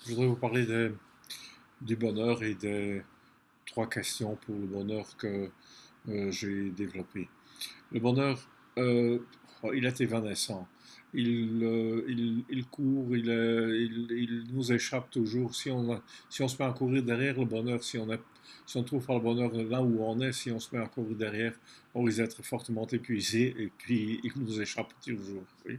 Je voudrais vous parler du bonheur et des trois questions pour le bonheur que j'ai développées. Le bonheur, euh, il est évanescent. Il court, il nous échappe toujours. Si on se met à courir derrière le bonheur, si on ne trouve pas le bonheur là où on est, si on se met à courir derrière, on risque d'être fortement épuisé et puis il nous échappe toujours. Oui.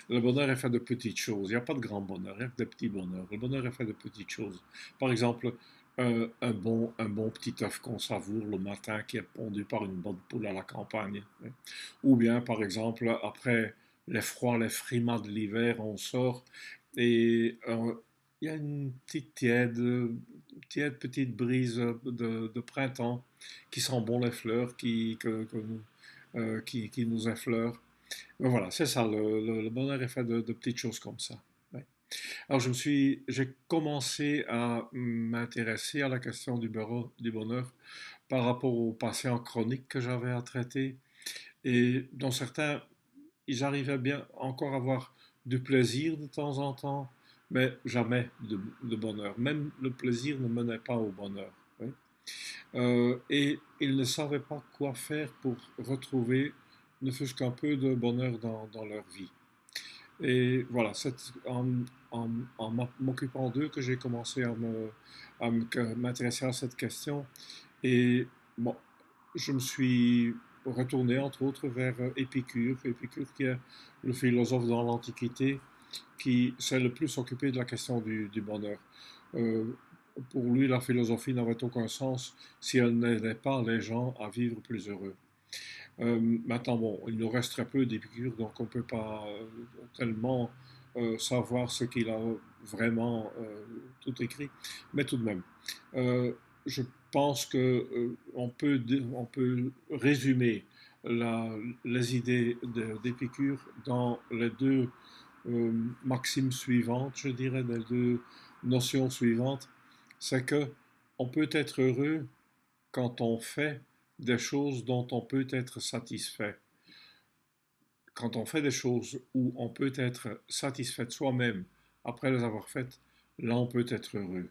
Le bonheur est fait de petites choses. Il n'y a pas de grand bonheur, il n'y a que de petits bonheurs. Le bonheur est fait de petites choses. Par exemple, un bon petit œuf qu'on savoure le matin qui est pondu par une bonne poule à la campagne. Hein. Ou bien, par exemple, après les froids, les frimas de l'hiver, on sort et il y a une petite tiède petite brise de printemps qui sent bon les fleurs, qui nous effleure. Ben voilà, c'est ça, le bonheur est fait de petites choses comme ça. Ouais. Alors j'ai commencé à m'intéresser à la question du bonheur par rapport aux patients chroniques que j'avais à traiter et dont certains, ils arrivaient bien encore à avoir du plaisir de temps en temps, mais jamais de bonheur. Même le plaisir ne menait pas au bonheur. Oui. Et ils ne savaient pas quoi faire pour retrouver ne fût-ce qu'un peu de bonheur dans leur vie. Et voilà, c'est en m'occupant d'eux que j'ai commencé m'intéresser à cette question. Et bon, je me suis retourné entre autres vers Épicure, Épicure qui est le philosophe dans l'Antiquité qui s'est le plus occupé de la question du bonheur. Euh, pour lui, la philosophie n'avait aucun sens si elle n'aidait pas les gens à vivre plus heureux. Maintenant, bon, il nous reste très peu d'Épicure, donc on ne peut pas tellement savoir ce qu'il a vraiment tout écrit, mais tout de même, euh, je pense que on peut résumer les idées d'Épicure dans les deux maximes suivantes, je dirais, les deux notions suivantes. C'est que on peut être heureux quand on fait des choses dont on peut être satisfait. Quand on fait des choses où on peut être satisfait de soi-même après les avoir faites, là on peut être heureux.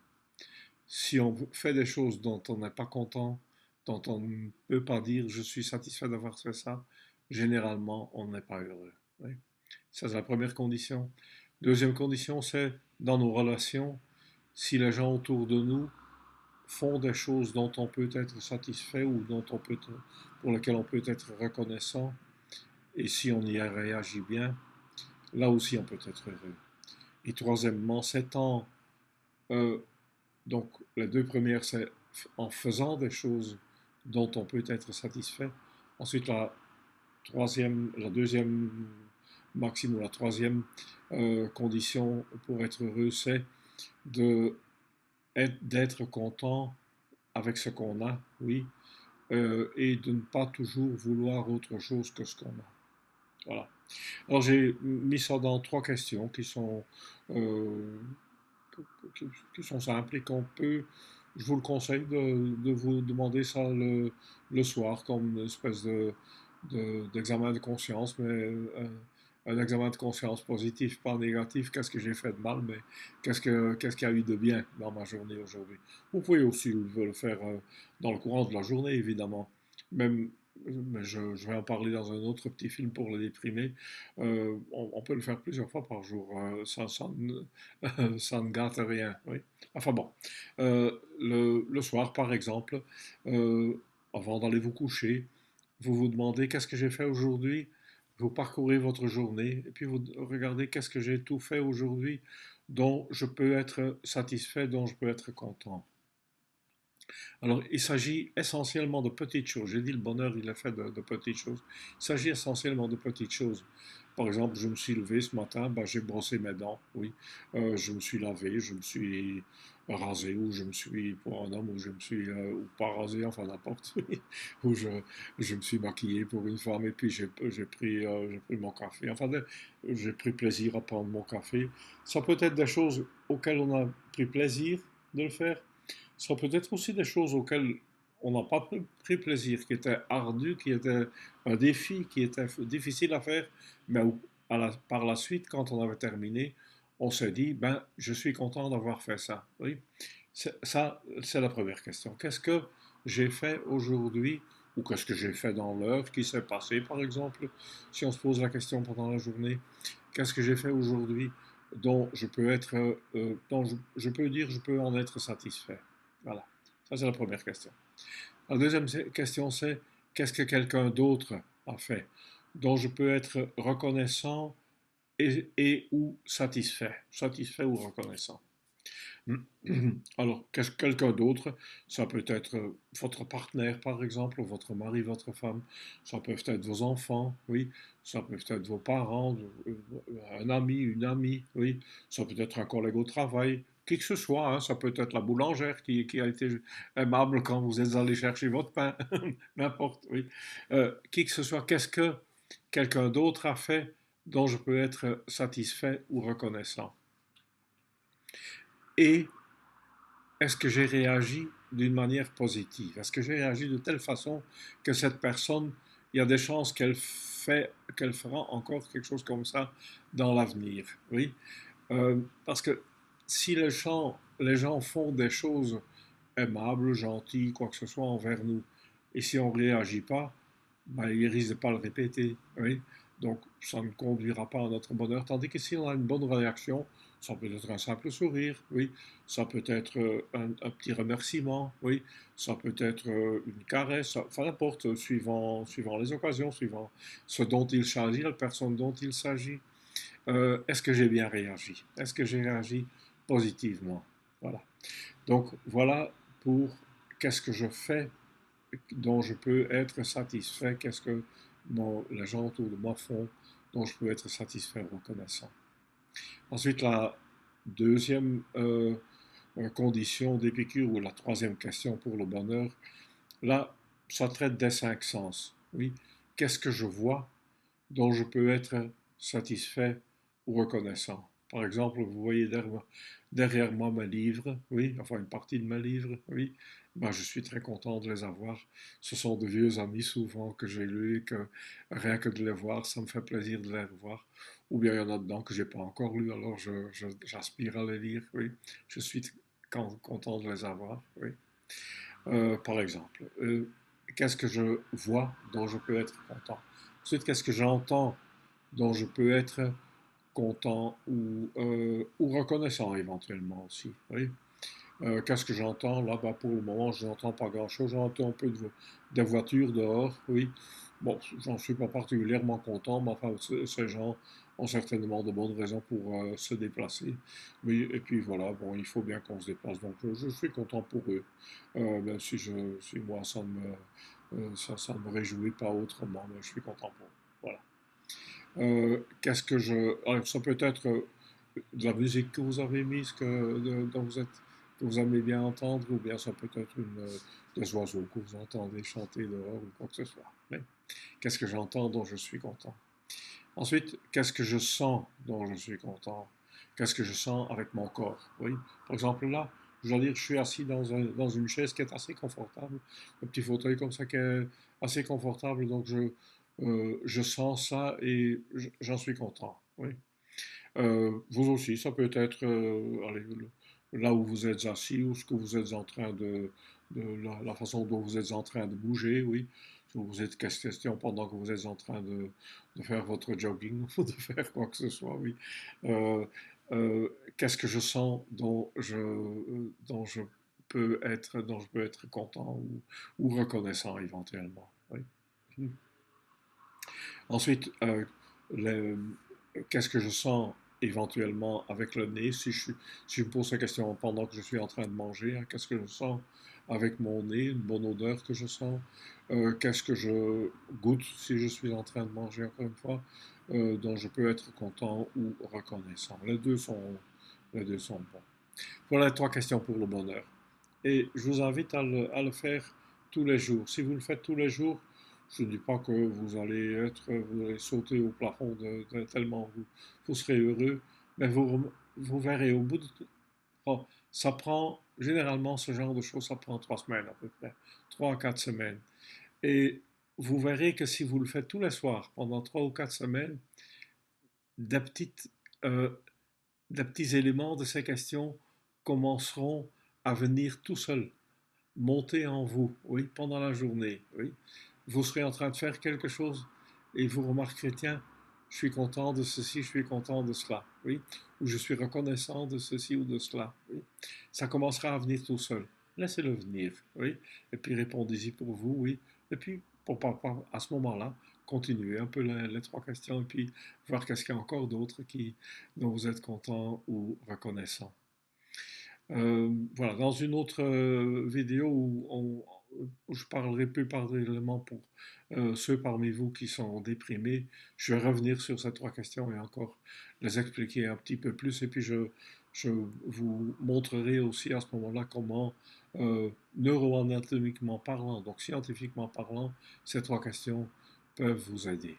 Si on fait des choses dont on n'est pas content, dont on ne peut pas dire je suis satisfait d'avoir fait ça, généralement on n'est pas heureux. Oui. Ça c'est la première condition. Deuxième condition, c'est dans nos relations, si les gens autour de nous font des choses dont on peut être satisfait ou pour lesquelles on peut être reconnaissant, et si on y réagit bien, là aussi on peut être heureux. Et troisièmement, c'est euh, donc les deux premières, c'est en faisant des choses dont on peut être satisfait. Ensuite, la deuxième maxime ou la troisième condition pour être heureux, c'est de, d'être content avec ce qu'on a, oui, et de ne pas toujours vouloir autre chose que ce qu'on a. Voilà. Alors j'ai mis ça dans trois questions euh, qui sont simples et qu'on peut, je vous le conseille de vous demander ça le soir comme une espèce d'examen de conscience, mais un examen de conscience positif, pas négatif, qu'est-ce que j'ai fait de mal, mais qu'est-ce qu'il y a eu de bien dans ma journée aujourd'hui. Vous pouvez aussi le faire dans le courant de la journée, évidemment. Même, mais je vais en parler dans un autre petit film pour le déprimer. On peut le faire plusieurs fois par jour. Ça ne gâte rien. Oui. Enfin bon. Le soir, par exemple, euh, avant d'aller vous coucher, vous vous demandez qu'est-ce que j'ai fait aujourd'hui. Vous parcourez votre journée et puis vous regardez qu'est-ce que j'ai tout fait aujourd'hui dont je peux être satisfait, dont je peux être content. Alors, il s'agit essentiellement de petites choses. J'ai dit le bonheur, il est fait de petites choses. Il s'agit essentiellement de petites choses. Par exemple, je me suis levé ce matin, ben, j'ai brossé mes dents, oui. Je me suis lavé, je me suis rasé, ou je me suis, pour un homme, ou je me suis, ou pas rasé, enfin n'importe, oui. Ou je me suis maquillé pour une femme, et puis j'ai pris mon café. Enfin, j'ai pris plaisir à prendre mon café. Ça peut être des choses auxquelles on a pris plaisir de le faire, ce sont peut-être aussi des choses auxquelles on n'a pas pris plaisir, qui étaient ardues, qui étaient un défi, qui étaient difficiles à faire, mais par la suite, quand on avait terminé, on se dit, ben, je suis content d'avoir fait ça. Oui, ça, c'est la première question. Qu'est-ce que j'ai fait aujourd'hui ou qu'est-ce que j'ai fait dans l'heure qui s'est passé, par exemple, si on se pose la question pendant la journée, qu'est-ce que j'ai fait aujourd'hui dont je peux être, dont je peux dire, je peux en être satisfait. Voilà, ça c'est la première question. La deuxième question c'est, qu'est-ce que quelqu'un d'autre a fait dont je peux être reconnaissant et ou satisfait ou reconnaissant. Alors, quelqu'un d'autre, ça peut être votre partenaire, par exemple, votre mari, votre femme, ça peut être vos enfants, oui, ça peut être vos parents, un ami, une amie, oui, ça peut être un collègue au travail, qui que ce soit, hein, ça peut être la boulangère qui a été aimable quand vous êtes allé chercher votre pain, n'importe, oui. Qui que ce soit, qu'est-ce que quelqu'un d'autre a fait dont je peux être satisfait ou reconnaissant? Et est-ce que j'ai réagi d'une manière positive? Est-ce que j'ai réagi de telle façon que cette personne, il y a des chances qu'elle fera encore quelque chose comme ça dans l'avenir? Oui. Parce que si les gens font des choses aimables, gentilles, quoi que ce soit envers nous, et si on ne réagit pas, ben, ils risquent de ne pas le répéter. Oui. Donc, ça ne conduira pas à notre bonheur. Tandis que si on a une bonne réaction, ça peut être un simple sourire, oui. Ça peut être un petit remerciement, oui. Ça peut être une caresse, enfin n'importe, suivant les occasions, suivant ce dont il s'agit, la personne dont il s'agit. Est-ce que j'ai bien réagi? Est-ce que j'ai réagi positivement? Voilà. Donc, voilà pour qu'est-ce que je fais dont je peux être satisfait, qu'est-ce que les gens autour de moi font dont je peux être satisfait et reconnaissant. Ensuite, la deuxième condition d'Épicure, ou la troisième question pour le bonheur, là, ça traite des cinq sens. Oui, qu'est-ce que je vois dont je peux être satisfait ou reconnaissant? Par exemple, vous voyez derrière moi mes livres, oui, enfin une partie de mes livres, oui, ben, je suis très content de les avoir. Ce sont de vieux amis souvent que j'ai lus et que rien que de les voir, ça me fait plaisir de les revoir. Ou bien il y en a dedans que j'ai pas encore lu, alors j'aspire à les lire, oui. Je suis content de les avoir, oui. Par exemple, qu'est-ce que je vois dont je peux être content? Ensuite, qu'est-ce que j'entends dont je peux être content ou reconnaissant éventuellement aussi. Oui. Qu'est-ce que j'entends là? Bah, pour le moment, je n'entends pas grand-chose. J'entends un peu des voitures dehors, oui. Bon, j'en suis pas particulièrement content, mais enfin, ces gens ont certainement de bonnes raisons pour se déplacer. Mais, et puis voilà, bon, il faut bien qu'on se déplace, donc je suis content pour eux. Même si moi, ça ne me réjouit pas autrement, mais je suis content pour eux. Voilà. Qu'est-ce que je... Alors, ça peut être de la musique que vous avez mise, que vous aimez bien entendre, ou bien ça peut être des oiseaux que vous entendez chanter dehors, ou quoi que ce soit. Mais qu'est-ce que j'entends dont je suis content? Ensuite, qu'est-ce que je sens dont je suis content? Qu'est-ce que je sens avec mon corps? Oui. Par exemple, là, je dois dire, je suis assis dans une chaise qui est assez confortable, un petit fauteuil comme ça qui est assez confortable, donc je sens ça et j'en suis content. Oui. Vous aussi, ça peut être allez, là où vous êtes assis ou ce que vous êtes en train la façon dont vous êtes en train de bouger, oui. Si vous êtes question pendant que vous êtes en train de faire votre jogging ou de faire quoi que ce soit, oui. Euh, Qu'est-ce que je sens dont je peux être content ou reconnaissant éventuellement, oui. Ensuite, le- qu'est-ce que je sens éventuellement avec le nez si je me pose la question pendant que je suis en train de manger, hein, qu'est-ce que je sens avec mon nez, une bonne odeur que je sens, qu'est-ce que je goûte si je suis en train de manger encore une fois, dont je peux être content ou reconnaissant. Les deux sont bons. Voilà les trois questions pour le bonheur. Et je vous invite à le faire tous les jours. Si vous le faites tous les jours, je ne dis pas que vous allez sauter au plafond tellement vous serez heureux, mais vous verrez au bout de tout. Oh, ça prend, généralement, ce genre de choses, ça prend 3 semaines à peu près. 3 à 4 semaines. Et vous verrez que si vous le faites tous les soirs pendant 3 ou 4 semaines, des petites, euh, les petits éléments de ces questions commenceront à venir tout seuls, monter en vous, oui, pendant la journée, oui. Vous serez en train de faire quelque chose et vous remarquerez, tiens, je suis content de ceci, je suis content de cela, oui, ou je suis reconnaissant de ceci ou de cela, oui. Ça commencera à venir tout seul. Laissez-le venir, oui, et puis répondez-y pour vous, oui, et puis à ce moment-là, continuez un peu les trois questions et puis voir qu'est-ce qu'il y a encore d'autres dont vous êtes content ou reconnaissant. Voilà, dans une autre vidéo où je parlerai plus particulièrement pour ceux parmi vous qui sont déprimés, je vais revenir sur ces trois questions et encore les expliquer un petit peu plus. Et puis je vous montrerai aussi à ce moment-là comment, neuroanatomiquement parlant, donc scientifiquement parlant, ces trois questions peuvent vous aider.